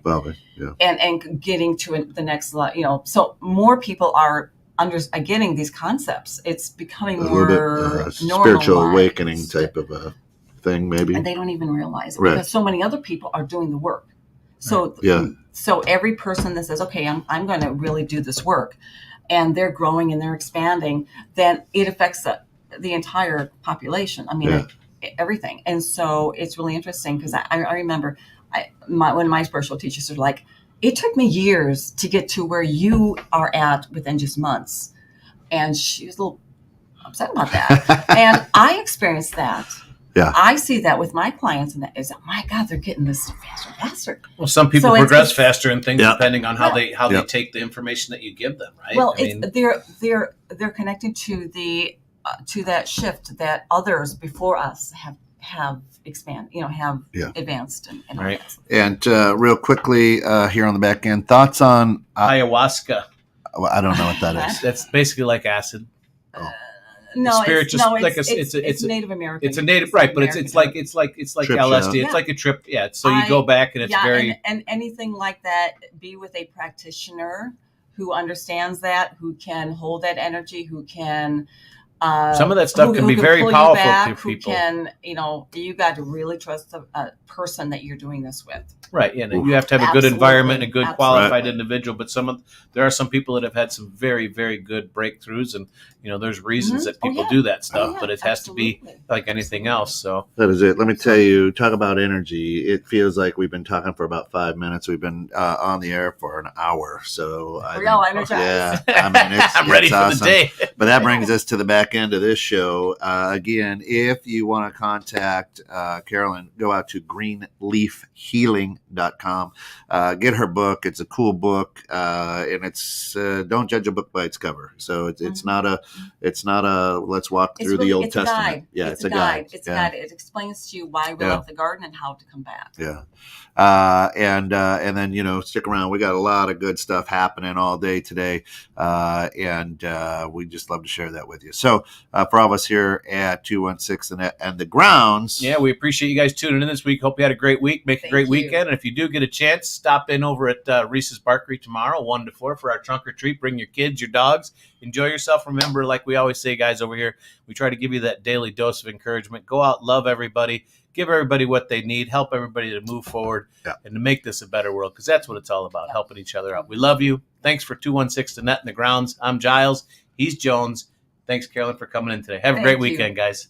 Yeah. And getting to the next level, so more people are getting these concepts. It's becoming more spiritual awakening type of a thing, maybe. And they don't even realize it because so many other people are doing the work. So so every person that says, okay, I'm going to really do this work, and they're growing and they're expanding, then it affects the entire population. I mean, everything. And so it's really interesting because I remember one of my spiritual teachers were like, it took me years to get to where you are at within just months. And she was a little upset about that. And I experienced that. Yeah, I see that with my clients, and that is, oh my God, they're getting this faster and faster. Well, some people progress faster in things depending on how they take the information that you give them, right? Well, they're connecting to to that shift that others before us have expanded, have advanced and right. And real quickly here on the back end, thoughts on ayahuasca. I don't know what that is. That's basically like acid. No, spirit it's Native American. It's a native, right? But it's like trip LSD. It's like a trip. Yeah. So you go back and it's very and anything like that. Be with a practitioner who understands that, who can hold that energy, who can. Some of that stuff can be very powerful to people. You got to really trust a person that you're doing this with. Right, yeah. You have to have a good environment and a good qualified individual. But there are some people that have had some very, very good breakthroughs, and there's reasons that people do that stuff. But it has to be like anything else. So that is it. Let me tell you, talk about energy. It feels like we've been talking for about 5 minutes. We've been on the air for an hour. So we're all energized. Yeah, I mean, I'm ready for awesome. the day. But that brings us to the back back end of this show. Again, if you want to contact Carolyn, go out to greenleafhealing.com. Get her book. It's a cool book, and it's don't judge a book by its cover. So it's not a let's walk through the Old Testament. Guide. Yeah, it's a guide. It's a guide. It explains to you why we love the garden and how to come back. Yeah. And then, stick around. We got a lot of good stuff happening all day today. And we just love to share that with you. So for all of us here at 216 and the grounds. Yeah, we appreciate you guys tuning in this week. Hope you had a great week. Make a great weekend. And if you do get a chance, stop in over at Reese's Barkery tomorrow, 1 to 4 for our trunk or treat. Bring your kids, your dogs. Enjoy yourself. Remember, like we always say, guys, over here, we try to give you that daily dose of encouragement. Go out, love everybody. Give everybody what they need, help everybody to move forward and to make this a better world, because that's what it's all about, helping each other out. We love you. Thanks for 216 The Net and the Grounds. I'm Giles. He's Jones. Thanks, Carolyn, for coming in today. Have a great weekend, guys.